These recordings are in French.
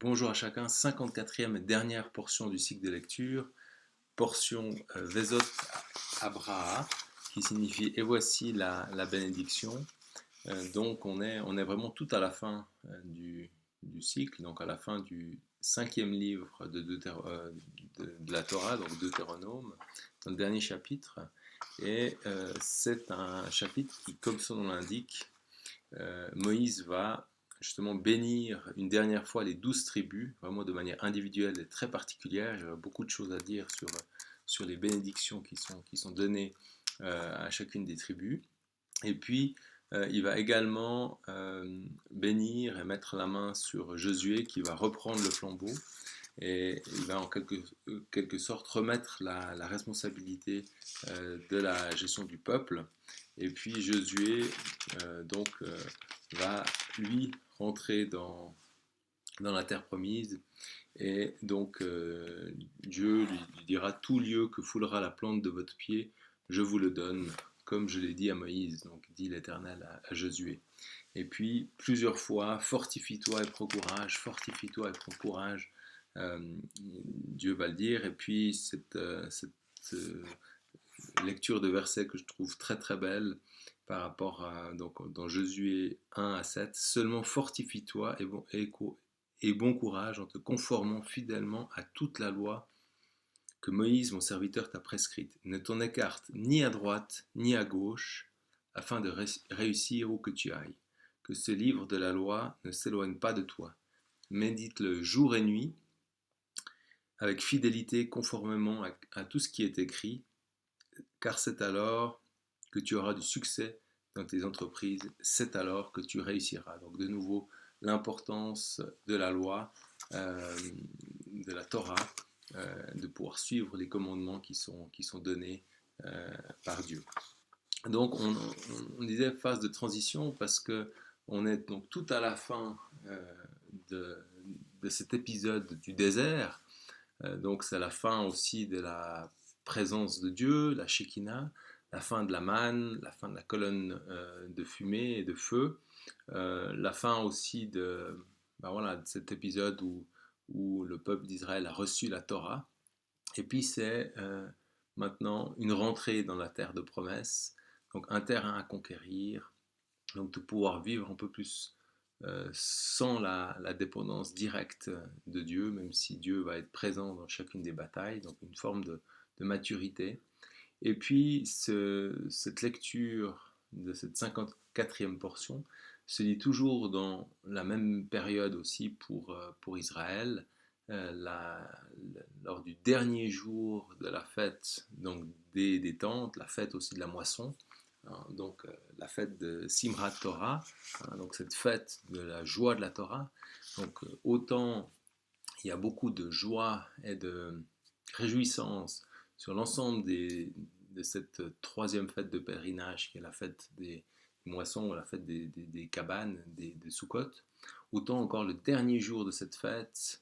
Bonjour à chacun, 54e et dernière portion du cycle de lecture, portion Vezot Abraha, qui signifie et voici la bénédiction. Donc on est vraiment tout à la fin du cycle, donc à la fin du cinquième livre de la Torah, donc Deutéronome, dans le dernier chapitre. Et c'est un chapitre qui, comme son nom l'indique, Moïse va justement bénir une dernière fois les 12 tribus, vraiment de manière individuelle et très particulière. Il y a beaucoup de choses à dire sur les bénédictions qui sont données à chacune des tribus. Et puis, il va également bénir et mettre la main sur Josué qui va reprendre le flambeau. Et il va en quelque sorte remettre la responsabilité de la gestion du peuple. Et puis Josué va lui rentrer dans la terre promise. Et donc Dieu lui dira: tout lieu que foulera la plante de votre pied, je vous le donne, comme je l'ai dit à Moïse, donc dit l'Éternel à Josué. Et puis plusieurs fois: fortifie-toi et prends courage, fortifie-toi et prends courage. Dieu va le dire. Et puis cette lecture de versets que je trouve très très belle par rapport à, donc, dans Josué 1 à 7, seulement fortifie-toi et bon courage en te conformant fidèlement à toute la loi que Moïse, mon serviteur, t'a prescrite. Ne t'en écarte ni à droite ni à gauche, afin de réussir où que tu ailles. Que ce livre de la loi ne s'éloigne pas de toi. Médite-le jour et nuit, avec fidélité, conformément à tout ce qui est écrit, car c'est alors que tu auras du succès dans tes entreprises, c'est alors que tu réussiras. Donc de nouveau, l'importance de la loi, de la Torah, de pouvoir suivre les commandements qui sont donnés par Dieu. Donc on disait phase de transition parce que on est donc tout à la fin de, de cet épisode du désert. Donc c'est la fin aussi de la présence de Dieu, la Shekinah, la fin de la manne, la fin de la colonne de fumée et de feu, la fin aussi de cet épisode où le peuple d'Israël a reçu la Torah. Et puis c'est maintenant une rentrée dans la terre de promesse, donc un terrain à conquérir, donc de pouvoir vivre un peu plus sans la dépendance directe de Dieu, même si Dieu va être présent dans chacune des batailles, donc une forme de maturité. Et puis cette lecture de cette 54e portion se lit toujours dans la même période aussi pour Israël, lors du dernier jour de la fête donc des tentes, la fête aussi de la moisson, hein, donc la fête de Simrat Torah, hein, donc cette fête de la joie de la Torah. Donc autant il y a beaucoup de joie et de réjouissance sur l'ensemble de cette troisième fête de pèlerinage qui est la fête des moissons, ou la fête des cabanes, des Sukkot. Autant encore le dernier jour de cette fête,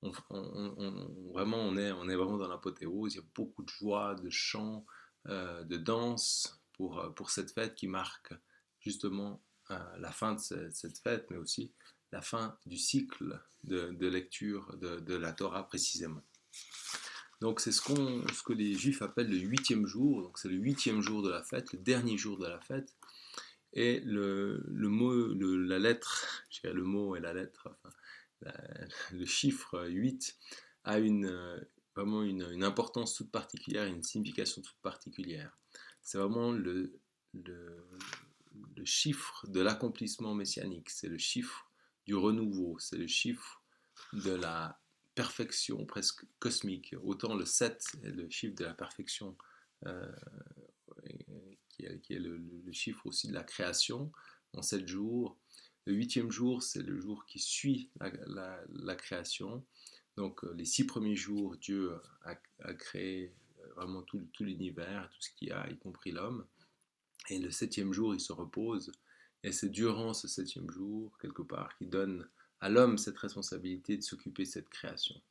on est vraiment dans l'apothéose. Il y a beaucoup de joie, de chants, de danse pour cette fête qui marque justement la fin de cette fête, mais aussi la fin du cycle de lecture de la Torah précisément. Donc c'est ce que les Juifs appellent le huitième jour. Donc c'est le huitième jour de la fête, le dernier jour de la fête. Et le mot, la lettre, je dirais le mot et la lettre, enfin, le chiffre 8 a vraiment une importance toute particulière, une signification toute particulière. C'est vraiment le chiffre de l'accomplissement messianique, c'est le chiffre du renouveau, c'est le chiffre de la perfection presque cosmique. Autant le 7 est le chiffre de la perfection, euh, qui est le chiffre aussi de la création en 7 jours. Le huitième jour, c'est le jour qui suit la création. Donc les 6 premiers jours, Dieu a créé vraiment tout l'univers, tout ce qu'il y a, y compris l'homme. Et le septième jour, il se repose. Et c'est durant ce septième jour, quelque part, qu'il donne à l'homme cette responsabilité de s'occuper de cette création.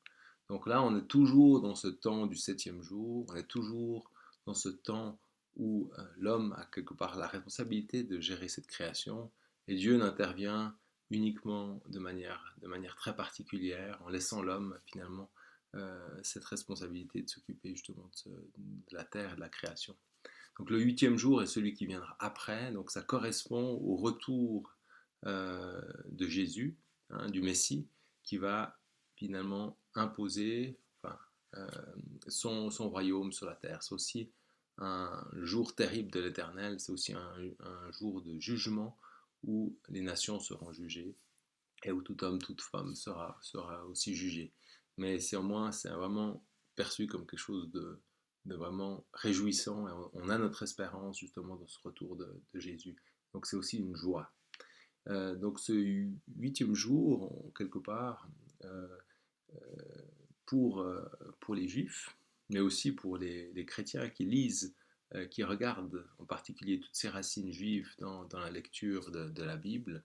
Donc là, on est toujours dans ce temps du septième jour, on est toujours dans ce temps où l'homme a quelque part la responsabilité de gérer cette création, et Dieu n'intervient uniquement de manière très particulière, en laissant l'homme finalement cette responsabilité de s'occuper justement de la terre et de la création. Donc le 8e jour est celui qui viendra après, donc ça correspond au retour de Jésus, hein, du Messie, qui va finalement imposer euh, son royaume sur la terre. C'est aussi un jour terrible de l'Éternel, c'est aussi un jour de jugement où les nations seront jugées et où tout homme, toute femme sera aussi jugé. Mais c'est au moins, c'est vraiment perçu comme quelque chose de vraiment réjouissant et on a notre espérance justement dans ce retour de Jésus. Donc c'est aussi une joie. Donc ce 8e jour, quelque part, euh, pour les juifs, mais aussi pour les chrétiens qui lisent, qui regardent en particulier toutes ces racines juives dans la lecture de la Bible,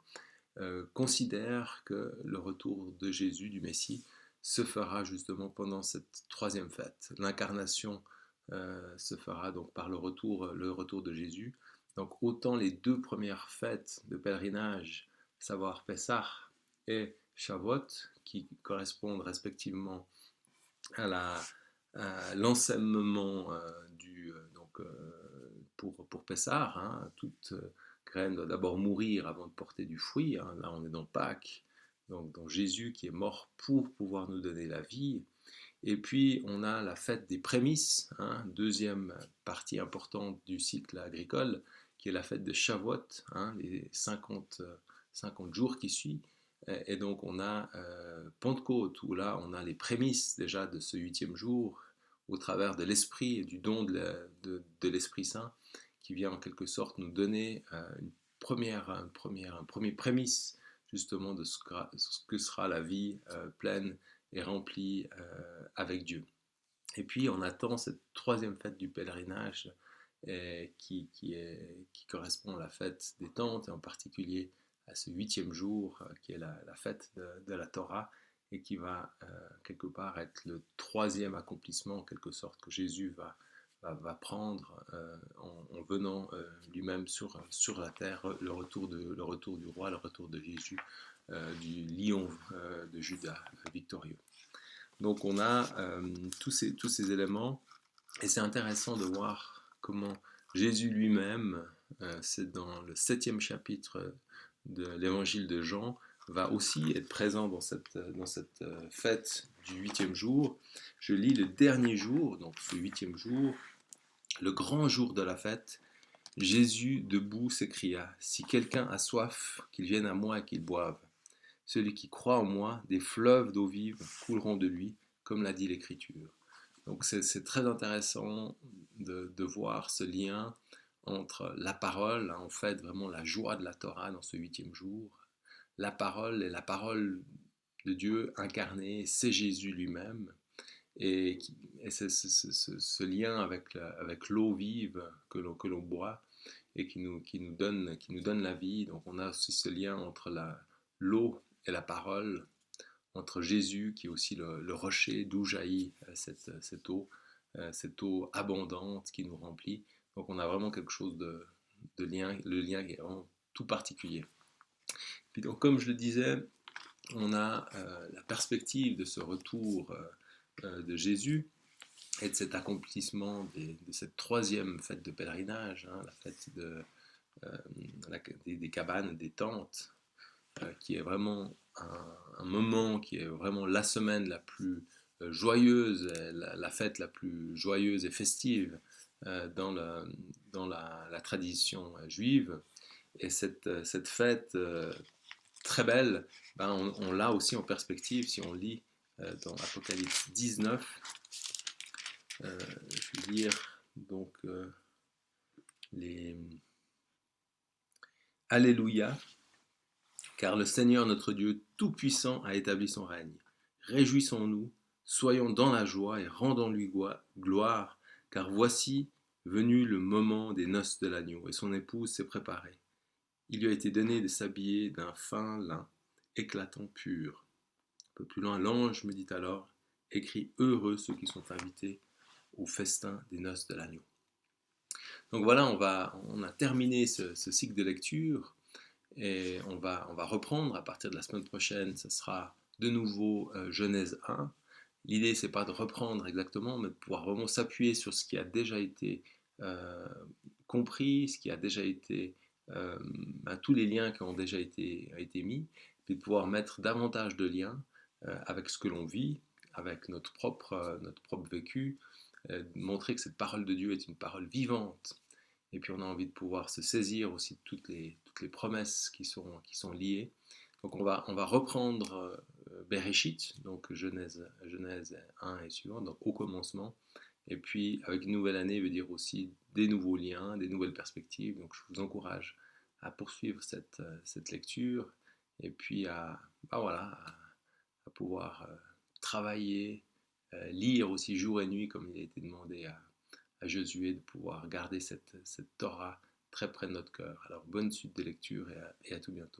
considèrent que le retour de Jésus, du Messie, se fera justement pendant cette 3e fête. L'incarnation se fera donc par le retour de Jésus. Donc autant les 2 premières fêtes de pèlerinage, savoir Pessah et Shavuot, qui correspondent respectivement à l'enseignement pour Pessah, hein, toute graine doit d'abord mourir avant de porter du fruit. Hein. Là, on est dans Pâques, donc dans Jésus qui est mort pour pouvoir nous donner la vie. Et puis, on a la fête des prémices, hein, 2e partie importante du cycle agricole, qui est la fête de Shavuot, hein, les 50 jours qui suivent. Et donc, on a Pentecôte, où là, on a les prémices déjà de ce 8e jour, au travers de l'Esprit et du don de l'Esprit Saint, qui vient en quelque sorte nous donner un premier prémisse justement de ce que sera la vie pleine et remplie avec Dieu. Et puis on attend cette 3e fête du pèlerinage qui correspond à la fête des tentes, et en particulier à ce 8e jour qui est la fête de la Torah, et qui va quelque part être le 3e accomplissement en quelque sorte que Jésus va prendre en venant lui-même sur la terre, le retour du roi, le retour de Jésus, du lion de Juda victorieux. Donc on a tous ces éléments, et c'est intéressant de voir comment Jésus lui-même, c'est dans le 7e chapitre de l'évangile de Jean, va aussi être présent dans cette fête du 8e jour. Je lis le dernier jour, donc le 8e jour, le grand jour de la fête. Jésus, debout, s'écria, « Si quelqu'un a soif, qu'il vienne à moi et qu'il boive. Celui qui croit en moi, des fleuves d'eau vive couleront de lui, comme l'a dit l'Écriture. » Donc c'est très intéressant de voir ce lien entre la parole, en fait vraiment la joie de la Torah dans ce 8e jour. La parole est la parole de Dieu incarnée, c'est Jésus lui-même. Et ce lien avec l'eau vive que l'on boit et qui nous donne la vie. Donc on a aussi ce lien entre l'eau et la parole, entre Jésus qui est aussi le rocher d'où jaillit cette eau abondante qui nous remplit. Donc on a vraiment quelque chose de lien, le lien qui est vraiment tout particulier. Puis donc comme je le disais, on a la perspective de ce retour de Jésus et de cet accomplissement de cette 3e fête de pèlerinage, hein, la fête des cabanes, des tentes, qui est vraiment un moment qui est vraiment la semaine la plus joyeuse, la fête la plus joyeuse et festive dans la tradition juive. Et cette fête très belle, ben on l'a aussi en perspective si on lit dans Apocalypse 19. Je vais lire donc les Alléluia, car le Seigneur notre Dieu Tout-Puissant a établi son règne. Réjouissons-nous, soyons dans la joie et rendons-lui gloire, car voici venu le moment des noces de l'agneau, et son épouse s'est préparée. Il lui a été donné de s'habiller d'un fin lin, éclatant pur. Un peu plus loin, l'ange me dit alors, écris heureux ceux qui sont invités au festin des noces de l'agneau. Donc voilà, on a terminé ce cycle de lecture, Et on va reprendre à partir de la semaine prochaine, ce sera de nouveau Genèse 1. L'idée, c'est pas de reprendre exactement, mais de pouvoir vraiment s'appuyer sur ce qui a déjà été euh, compris, ce qui a déjà été, tous les liens qui ont déjà été mis, puis de pouvoir mettre davantage de liens avec ce que l'on vit, avec notre propre vécu, montrer que cette parole de Dieu est une parole vivante. Et puis on a envie de pouvoir se saisir aussi de toutes les promesses qui sont liées. Donc on va reprendre Bereshit, donc Genèse 1 et suivant, donc au commencement. Et puis avec une nouvelle année veut dire aussi des nouveaux liens, des nouvelles perspectives. Donc je vous encourage à poursuivre cette lecture et puis voilà, à pouvoir travailler, lire aussi jour et nuit comme il a été demandé à Josué de pouvoir garder cette Torah très près de notre cœur. Alors bonne suite des lectures et à tout bientôt.